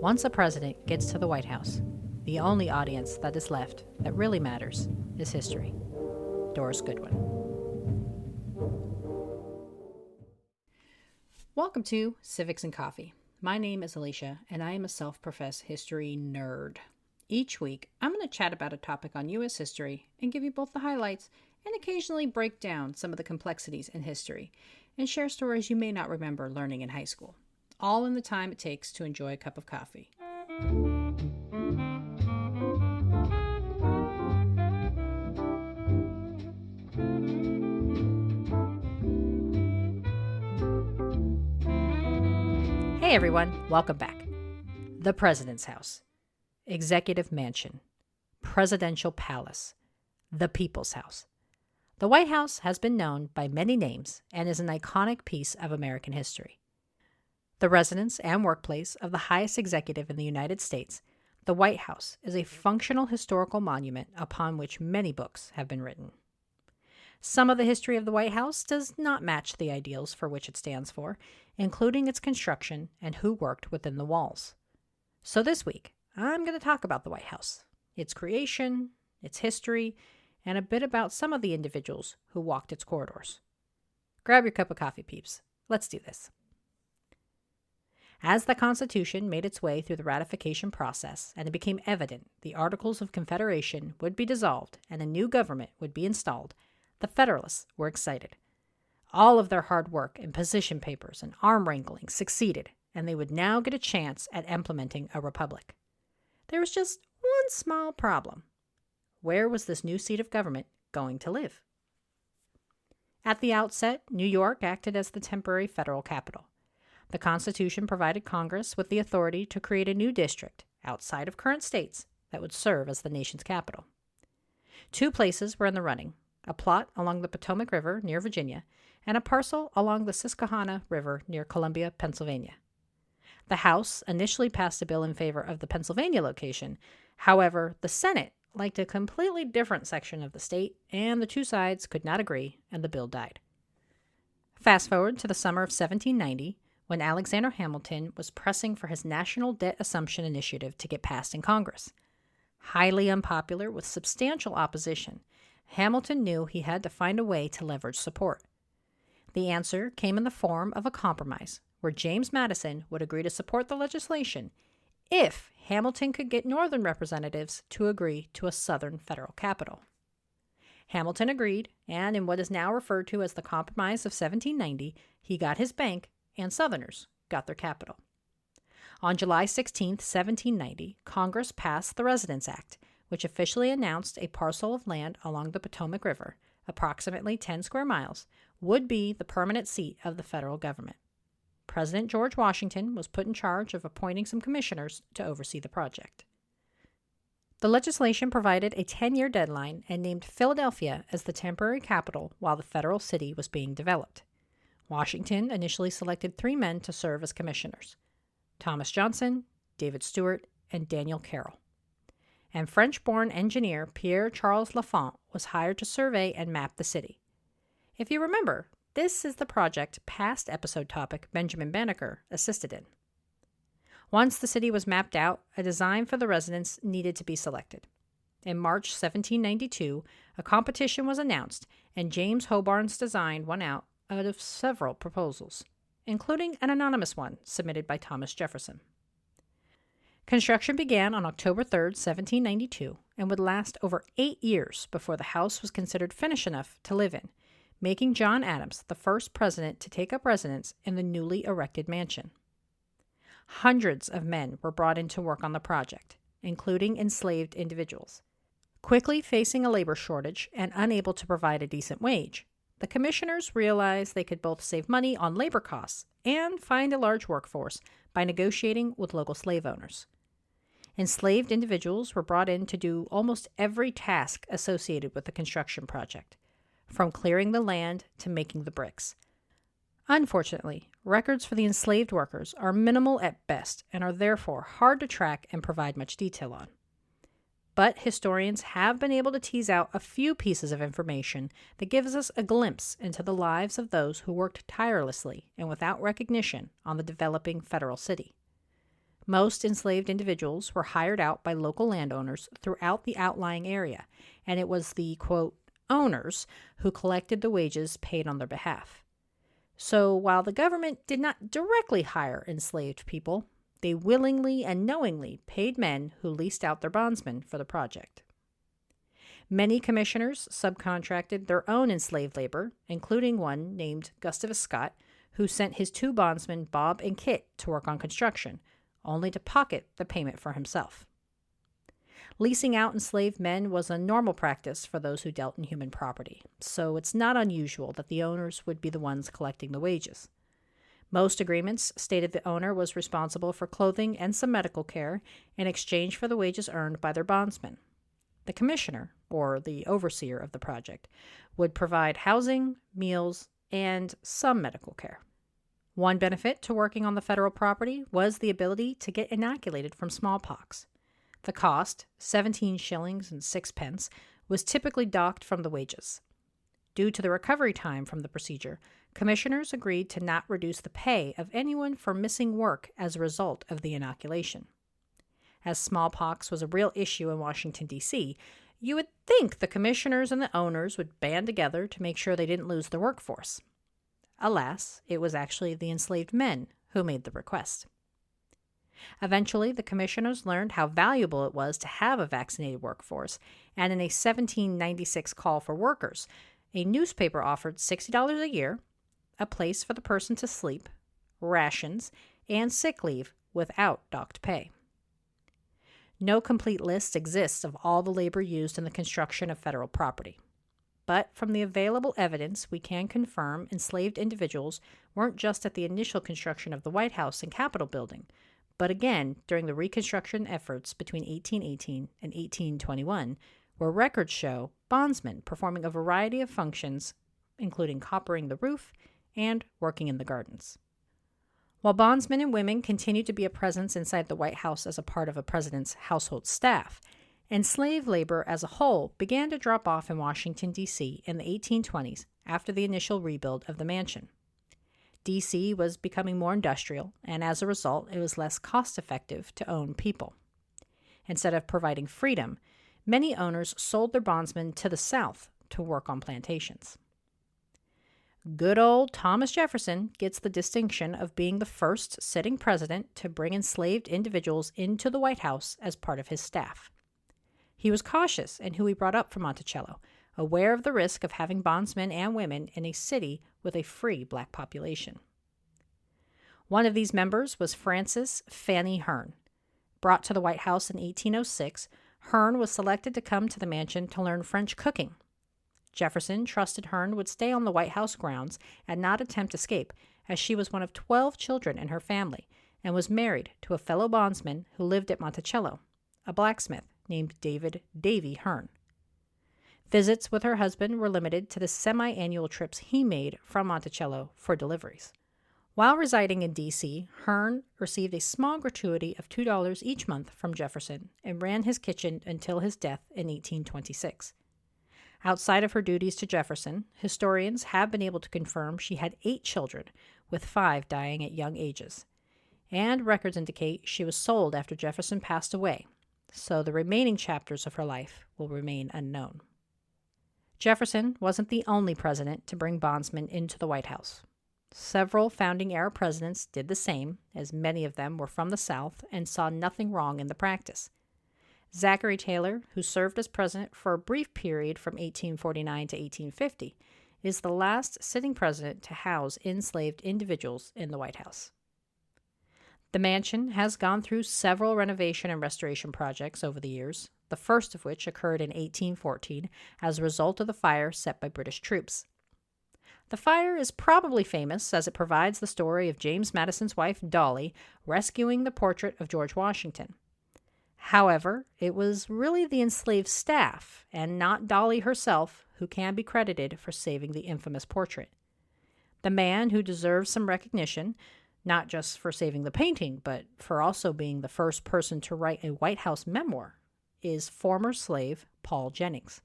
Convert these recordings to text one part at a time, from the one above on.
Once a president gets to the White House, the only audience that is left that really matters is history. Doris Goodwin. Welcome to Civics and Coffee. My name is Alicia, and I am a self-professed history nerd. Each week, I'm going to chat about a topic on U.S. history and give you both the highlights and occasionally break down some of the complexities in history and share stories you may not remember learning in high school, all in the time it takes to enjoy a cup of coffee. Hey everyone, welcome back. The President's House, Executive Mansion, Presidential Palace, the People's House. The White House has been known by many names and is an iconic piece of American history. The residence and workplace of the highest executive in the United States, the White House is a functional historical monument upon which many books have been written. Some of the history of the White House does not match the ideals for which it stands for, including its construction and who worked within the walls. So this week, I'm going to talk about the White House, its creation, its history, and a bit about some of the individuals who walked its corridors. Grab your cup of coffee, peeps. Let's do this. As the Constitution made its way through the ratification process and it became evident the Articles of Confederation would be dissolved and a new government would be installed, the Federalists were excited. All of their hard work and position papers and arm wrangling succeeded, and they would now get a chance at implementing a republic. There was just one small problem. Where was this new seat of government going to live? At the outset, New York acted as the temporary federal capital. The Constitution provided Congress with the authority to create a new district outside of current states that would serve as the nation's capital. Two places were in the running, a plot along the Potomac River near Virginia and a parcel along the Susquehanna River near Columbia, Pennsylvania. The House initially passed a bill in favor of the Pennsylvania location. However, the Senate liked a completely different section of the state, and the two sides could not agree, and the bill died. Fast forward to the summer of 1790, when Alexander Hamilton was pressing for his national debt assumption initiative to get passed in Congress. Highly unpopular with substantial opposition, Hamilton knew he had to find a way to leverage support. The answer came in the form of a compromise, where James Madison would agree to support the legislation if Hamilton could get Northern representatives to agree to a Southern federal capital. Hamilton agreed, and in what is now referred to as the Compromise of 1790, he got his bank, and Southerners got their capital. On July 16, 1790, Congress passed the Residence Act, which officially announced a parcel of land along the Potomac River, approximately 10 square miles, would be the permanent seat of the federal government. President George Washington was put in charge of appointing some commissioners to oversee the project. The legislation provided a 10-year deadline and named Philadelphia as the temporary capital while the federal city was being developed. Washington initially selected 3 men to serve as commissioners: Thomas Johnson, David Stuart, and Daniel Carroll. And French-born engineer Pierre-Charles L'Enfant was hired to survey and map the city. If you remember, this is the project past episode topic Benjamin Banneker assisted in. Once the city was mapped out, a design for the residence needed to be selected. In March 1792, a competition was announced, and James Hobbarn's design won out of several proposals, including an anonymous one submitted by Thomas Jefferson. Construction began on October 3, 1792, and would last over 8 years before the house was considered finished enough to live in, making John Adams the first president to take up residence in the newly erected mansion. Hundreds of men were brought in to work on the project, including enslaved individuals. Quickly facing a labor shortage and unable to provide a decent wage, the commissioners realized they could both save money on labor costs and find a large workforce by negotiating with local slave owners. Enslaved individuals were brought in to do almost every task associated with the construction project, from clearing the land to making the bricks. Unfortunately, records for the enslaved workers are minimal at best and are therefore hard to track and provide much detail on. But historians have been able to tease out a few pieces of information that gives us a glimpse into the lives of those who worked tirelessly and without recognition on the developing federal city. Most enslaved individuals were hired out by local landowners throughout the outlying area, and it was the, quote, owners who collected the wages paid on their behalf. So while the government did not directly hire enslaved people, they willingly and knowingly paid men who leased out their bondsmen for the project. Many commissioners subcontracted their own enslaved labor, including one named Gustavus Scott, who sent his 2 bondsmen, Bob and Kit, to work on construction, only to pocket the payment for himself. Leasing out enslaved men was a normal practice for those who dealt in human property, so it's not unusual that the owners would be the ones collecting the wages. Most agreements stated the owner was responsible for clothing and some medical care in exchange for the wages earned by their bondsmen. The commissioner, or the overseer of the project, would provide housing, meals, and some medical care. One benefit to working on the federal property was the ability to get inoculated from smallpox. The cost, 17 shillings and 6 pence, was typically docked from the wages. Due to the recovery time from the procedure, commissioners agreed to not reduce the pay of anyone for missing work as a result of the inoculation. As smallpox was a real issue in Washington, D.C., you would think the commissioners and the owners would band together to make sure they didn't lose their workforce. Alas, it was actually the enslaved men who made the request. Eventually, the commissioners learned how valuable it was to have a vaccinated workforce, and in a 1796 call for workers, a newspaper offered $60 a year, a place for the person to sleep, rations, and sick leave without docked pay. No complete list exists of all the labor used in the construction of federal property. But from the available evidence, we can confirm enslaved individuals weren't just at the initial construction of the White House and Capitol building, but again during the Reconstruction efforts between 1818 and 1821, where records show bondsmen performing a variety of functions, including coppering the roof and working in the gardens. While bondsmen and women continued to be a presence inside the White House as a part of a president's household staff, enslaved labor as a whole began to drop off in Washington, D.C. in the 1820s after the initial rebuild of the mansion. D.C. was becoming more industrial, and as a result, it was less cost-effective to own people. Instead of providing freedom, many owners sold their bondsmen to the South to work on plantations. Good old Thomas Jefferson gets the distinction of being the first sitting president to bring enslaved individuals into the White House as part of his staff. He was cautious in who he brought up from Monticello, aware of the risk of having bondsmen and women in a city with a free black population. One of these members was Frances Fanny Hearn. Brought to the White House in 1806, Hearn was selected to come to the mansion to learn French cooking. Jefferson trusted Hearn would stay on the White House grounds and not attempt escape, as she was one of 12 children in her family and was married to a fellow bondsman who lived at Monticello, a blacksmith named David Davy Hearn. Visits with her husband were limited to the semi-annual trips he made from Monticello for deliveries. While residing in D.C., Hearn received a small gratuity of $2 each month from Jefferson and ran his kitchen until his death in 1826. Outside of her duties to Jefferson, historians have been able to confirm she had 8 children, with 5 dying at young ages. And records indicate she was sold after Jefferson passed away, so the remaining chapters of her life will remain unknown. Jefferson wasn't the only president to bring bondsmen into the White House. Several founding-era presidents did the same, as many of them were from the South and saw nothing wrong in the practice. Zachary Taylor, who served as president for a brief period from 1849 to 1850, is the last sitting president to house enslaved individuals in the White House. The mansion has gone through several renovation and restoration projects over the years, the first of which occurred in 1814 as a result of the fire set by British troops. The fire is probably famous as it provides the story of James Madison's wife, Dolly, rescuing the portrait of George Washington. However, it was really the enslaved staff, and not Dolly herself, who can be credited for saving the infamous portrait. The man who deserves some recognition, not just for saving the painting, but for also being the first person to write a White House memoir, is former slave Paul Jennings.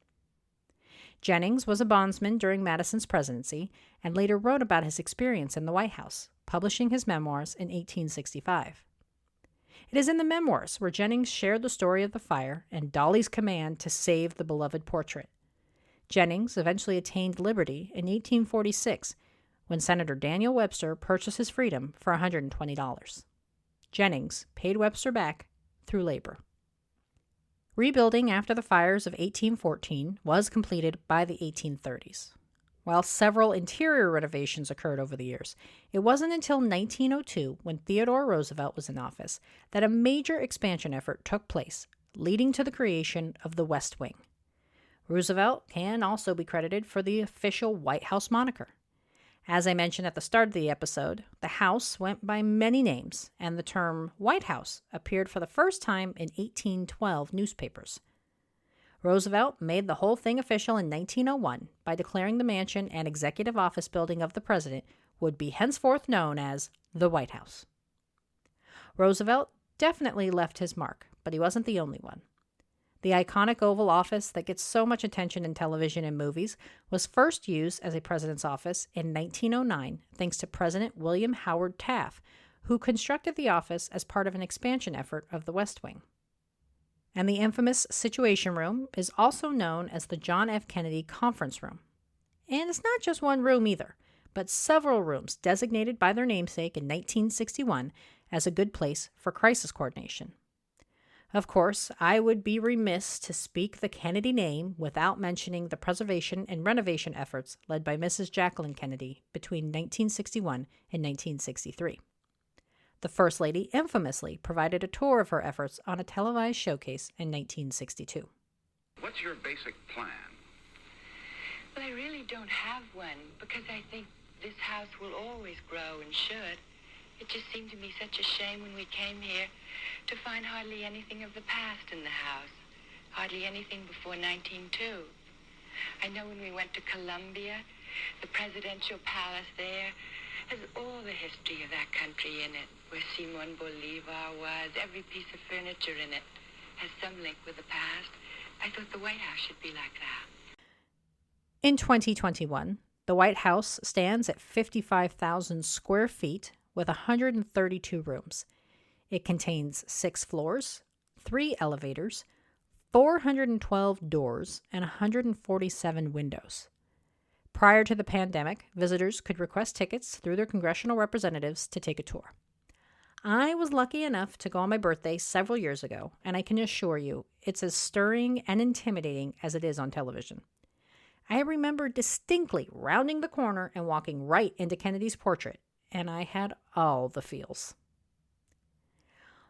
Jennings was a bondsman during Madison's presidency and later wrote about his experience in the White House, publishing his memoirs in 1865. It is in the memoirs where Jennings shared the story of the fire and Dolly's command to save the beloved portrait. Jennings eventually attained liberty in 1846 when Senator Daniel Webster purchased his freedom for $120. Jennings paid Webster back through labor. Rebuilding after the fires of 1814 was completed by the 1830s. While several interior renovations occurred over the years, it wasn't until 1902, when Theodore Roosevelt was in office, that a major expansion effort took place, leading to the creation of the West Wing. Roosevelt can also be credited for the official White House moniker. As I mentioned at the start of the episode, the house went by many names, and the term White House appeared for the first time in 1812 newspapers. Roosevelt made the whole thing official in 1901 by declaring the mansion and executive office building of the president would be henceforth known as the White House. Roosevelt definitely left his mark, but he wasn't the only one. The iconic Oval Office that gets so much attention in television and movies was first used as a president's office in 1909 thanks to President William Howard Taft, who constructed the office as part of an expansion effort of the West Wing. And the infamous Situation Room is also known as the John F. Kennedy Conference Room. And it's not just one room either, but several rooms designated by their namesake in 1961 as a good place for crisis coordination. Of course, I would be remiss to speak the Kennedy name without mentioning the preservation and renovation efforts led by Mrs. Jacqueline Kennedy between 1961 and 1963. The First Lady infamously provided a tour of her efforts on a televised showcase in 1962. What's your basic plan? Well, I really don't have one because I think this house will always grow and should. It just seemed to me such a shame when we came here to find hardly anything of the past in the house, hardly anything before 1902. I know when we went to Columbia, the presidential palace there has all the history of that country in it, where Simon Bolivar was. Every piece of furniture in it has some link with the past. I thought the White House should be like that. In 2021, the White House stands at 55,000 square feet with 132 rooms. It contains 6 floors, 3 elevators, 412 doors, and 147 windows. Prior to the pandemic, visitors could request tickets through their congressional representatives to take a tour. I was lucky enough to go on my birthday several years ago, and I can assure you, it's as stirring and intimidating as it is on television. I remember distinctly rounding the corner and walking right into Kennedy's portrait, and I had all the feels.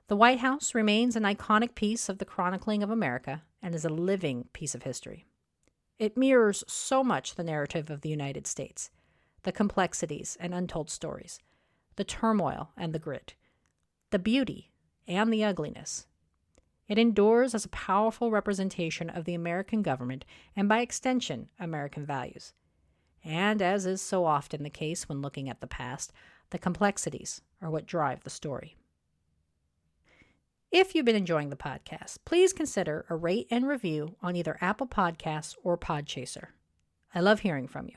The White House remains an iconic piece of the chronicling of America and is a living piece of history. It mirrors so much the narrative of the United States, the complexities and untold stories, the turmoil and the grit, the beauty and the ugliness. It endures as a powerful representation of the American government and, by extension, American values. And as is so often the case when looking at the past, the complexities are what drive the story. If you've been enjoying the podcast, please consider a rate and review on either Apple Podcasts or Podchaser. I love hearing from you.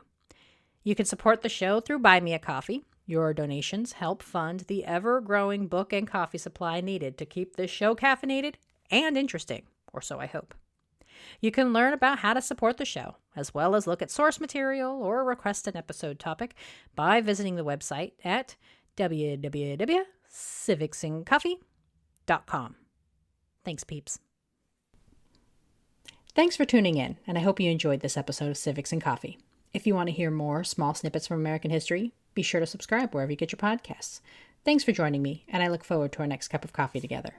You can support the show through Buy Me a Coffee. Your donations help fund the ever-growing book and coffee supply needed to keep this show caffeinated and interesting, or so I hope. You can learn about how to support the show, as well as look at source material or request an episode topic by visiting the website at www.civicsandcoffee.com. Thanks, peeps. Thanks for tuning in, and I hope you enjoyed this episode of Civics and Coffee. If you want to hear more small snippets from American history, be sure to subscribe wherever you get your podcasts. Thanks for joining me, and I look forward to our next cup of coffee together.